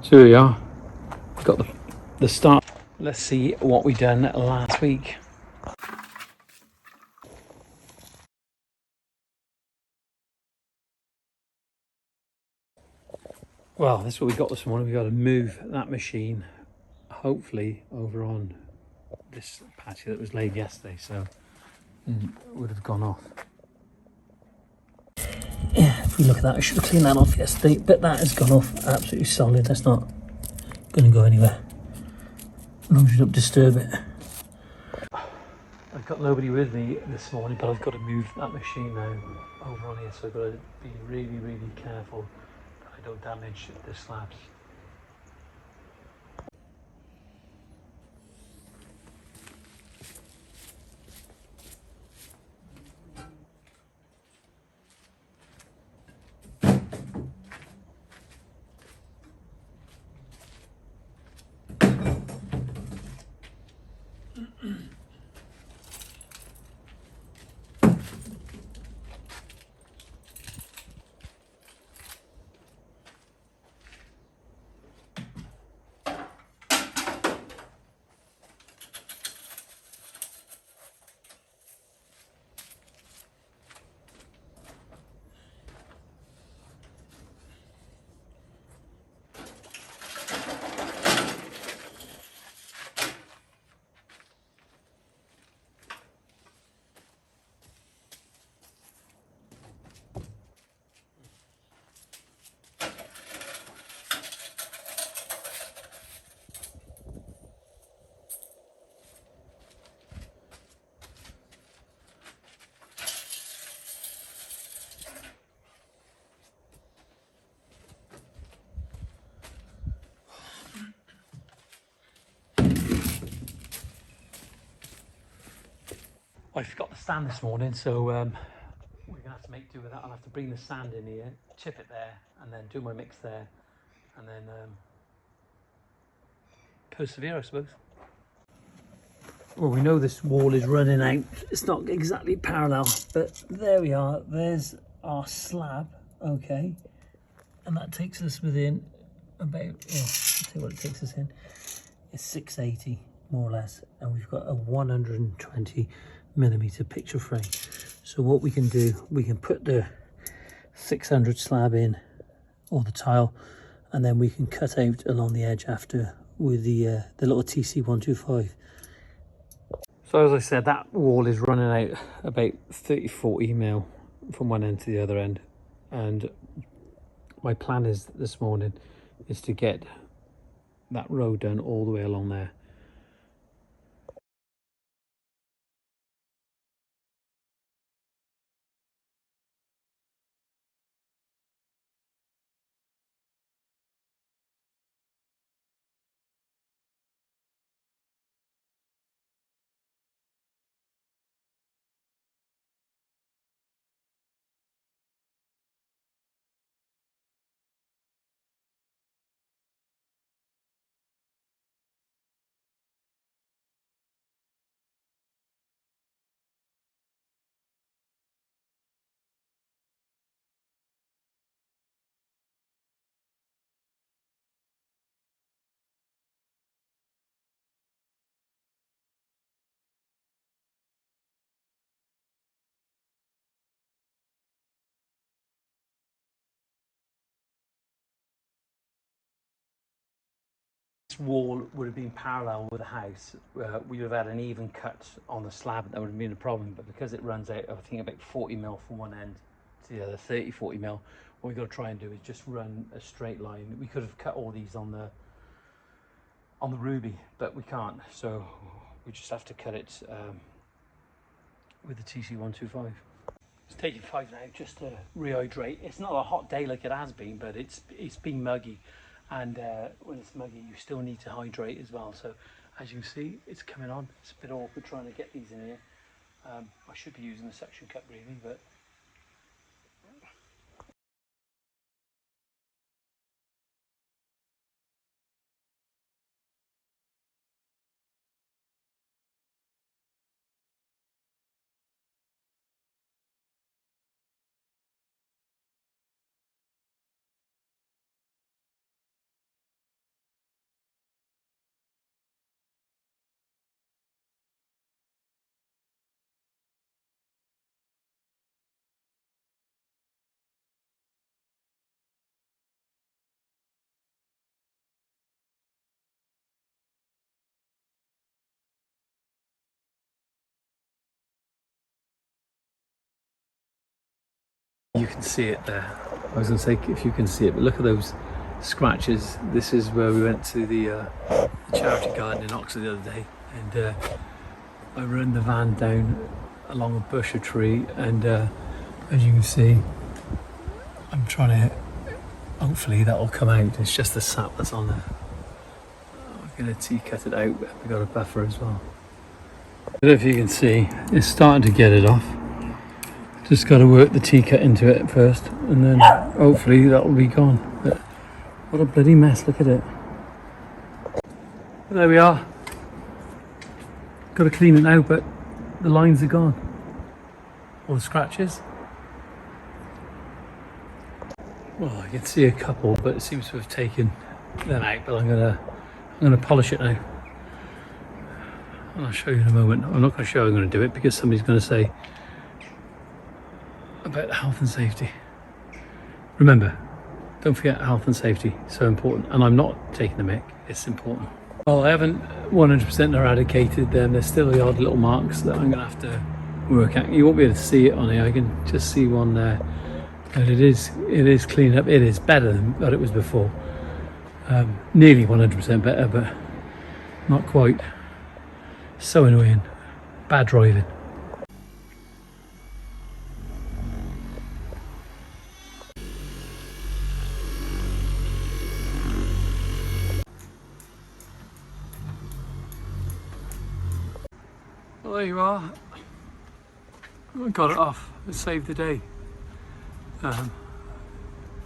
So here we are, got the start. Let's see what we done last week. Well, this is what we got this morning. We got to move that machine, hopefully over on this patio that was laid yesterday, so it would have gone off. Yeah, if we look at that, I should have cleaned that off yesterday, but that has gone off absolutely solid. That's not going to go anywhere, as long as you don't disturb it. I've got nobody with me this morning, but I've got to move that machine now over on here, so I've got to be really, really careful that I don't damage the slabs. I forgot the stand this morning, so we're going to have to make do with that. I'll have to bring the sand in here, chip it there, and then do my mix there, and then persevere, I suppose. Well, we know this wall is running out. It's not exactly parallel, but there we are. There's our slab, okay, and that takes us within about, I'll tell you what it takes us in. It's 680, more or less, and we've got a 120mm picture frame. So what we can do, we can put the 600 slab in, or the tile, and then we can cut out along the edge after with the little TC125. So as I said, that wall is running out about 30-40 mil from one end to the other end, and my plan is this morning is to get that road done all the way along there. This wall would have been parallel with the house. We would have had an even cut on the slab. That would have been a problem, but because it runs out, I think about 40 mil from one end to the other, 30-40 mil, what we've got to try and do is just run a straight line. We could have cut all these on the ruby, but we can't, so we just have to cut it with the TC125. It's taking 5 now just to rehydrate. It's not a hot day like it has been, but it's been muggy, and when it's muggy you still need to hydrate as well. So as you can see, it's coming on. It's a bit awkward trying to get these in here. I should be using the suction cup really, but you can see it there. I was going to say if you can see it, but look at those scratches. This is where we went to the charity garden in Oxford the other day, and I run the van down along a bush, a tree, and as you can see, I'm trying to, hopefully that will come out. It's just the sap that's on there. I'm going to cut it out. We've got a buffer as well. I don't know if you can see, it's starting to get it off. Just got to work the cut into it first, and then hopefully that will be gone. But what a bloody mess, look at it. There we are. Got to clean it now, but the lines are gone. All the scratches. Well, I can see a couple, but it seems to have taken them out. But I'm gonna polish it now, and I'll show you in a moment. I'm not going to show how I'm going to do it because somebody's going to say about the health and safety. Remember, don't forget health and safety, so important. And I'm not taking the mick, it's important. Well, I haven't 100% eradicated them. There's still the odd little marks that I'm going to have to work at. You won't be able to see it on here. I can just see one there. And it is cleaned up. It is better than what it was before. Nearly 100% better, but not quite. So annoying. Bad driving. Well, there you are. I got it off. It saved the day.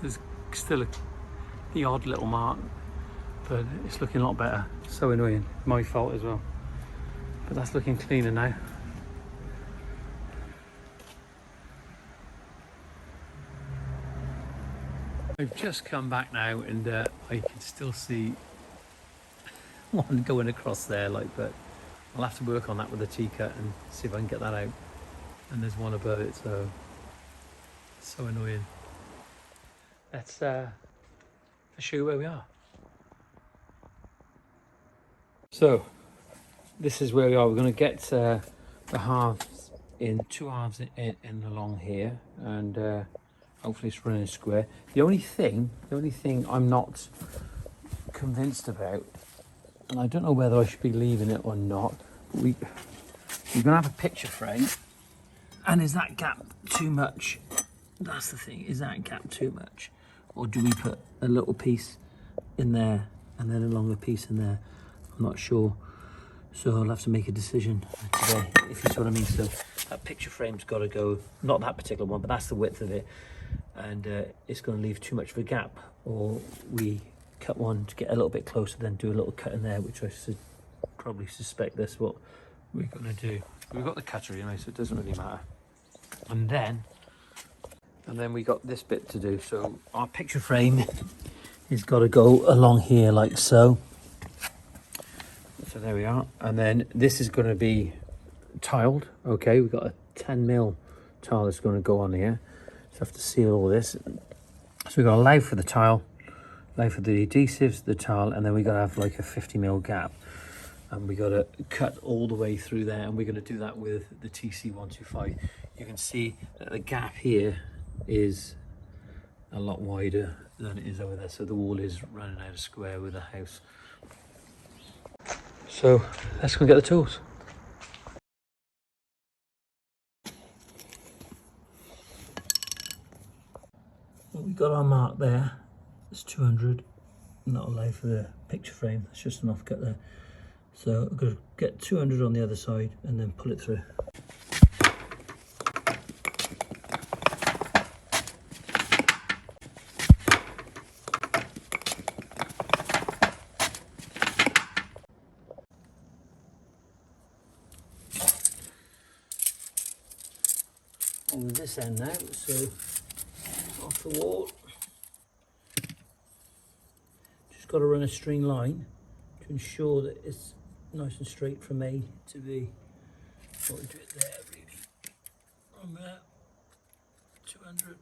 There's still the odd little mark, but it's looking a lot better. So annoying. My fault as well. But that's looking cleaner now. I've just come back now, and I can still see one going across there, but I'll have to work on that with a T-cut and see if I can get that out. And there's one above it, so annoying. Let's show you where we are. So this is where we are. We're going to get the halves in, two halves in along here, and hopefully it's running square. The only thing I'm not convinced about, and I don't know whether I should be leaving it or not, but we're going to have a picture frame, and is that gap too much? That's the thing, is that gap too much? Or do we put a little piece in there and then a longer piece in there? I'm not sure. So I'll have to make a decision today, if you see what I mean. So that picture frame's got to go, not that particular one, but that's the width of it. And it's going to leave too much of a gap. Or we cut one to get a little bit closer, then do a little cut in there, which I should probably suspect that's what we're going to do. We've got the cutter anyway, so it doesn't really matter. And then we got this bit to do. So our picture frame has got to go along here like so. So there we are. And then this is going to be tiled. Okay, we've got a 10mm tile that's going to go on here. So I have to seal all this. So we've got to allow for the tile, allow for the adhesives, the tile, and then we got to have like a 50mm gap. And we got to cut all the way through there, and we're going to do that with the TC125. You can see that the gap here is a lot wider than it is over there, so the wall is running out of square with the house. So let's go and get the tools. Well, we got our mark there. It's 200, not allowed for the picture frame. It's just an offcut there. So I'm going to get 200 on the other side and then pull it through. On this end now, so off the wall. Just got to run a string line to ensure that it's nice and straight from A to B. Got to do it there really. On there, 200.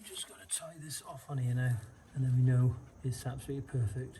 Just got to tie this off on here now, and then we know it's absolutely perfect.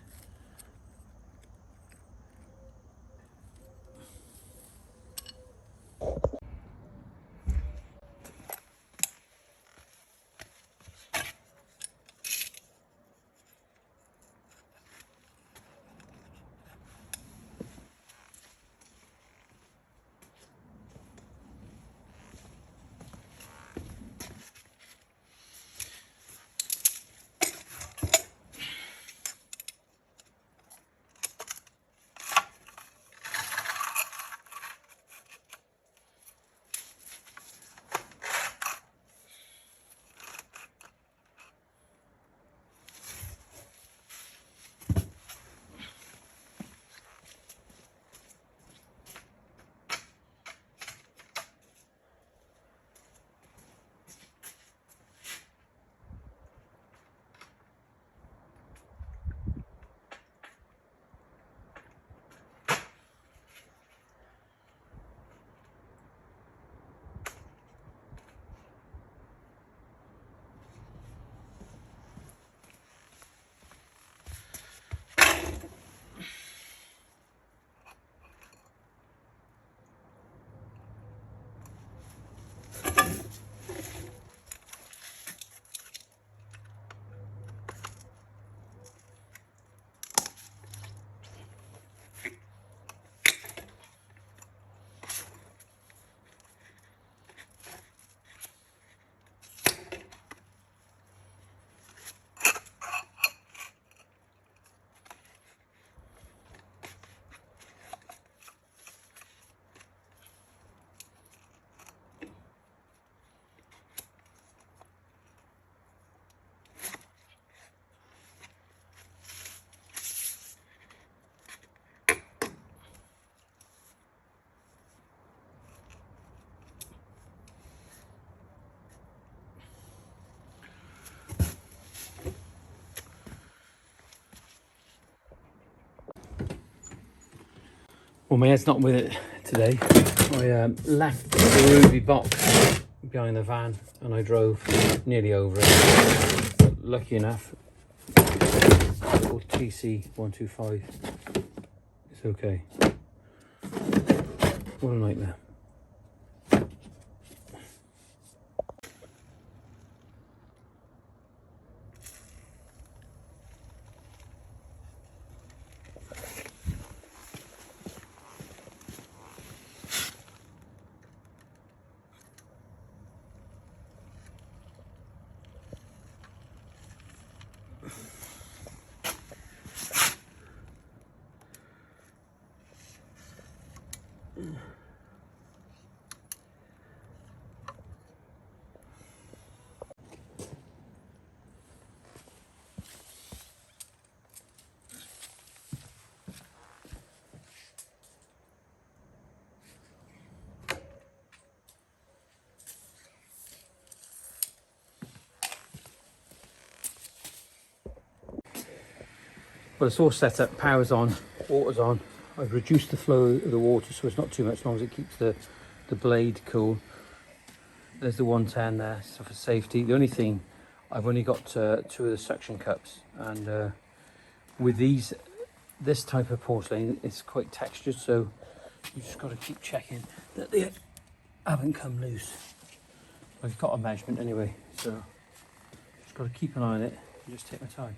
Well, my head's not with it today. I left the ruby box behind the van and I drove nearly over it. But lucky enough, little TC125. It's okay. What a nightmare. Well, it's all set up, power's on, water's on. I've reduced the flow of the water so it's not too much, as long as it keeps the blade cool. There's the 110 there, so for safety. The only thing, I've only got 2 of the suction cups, and with this type of porcelain, it's quite textured, so you just got to keep checking that they haven't come loose. I've got a measurement anyway, so just got to keep an eye on it and just take my time.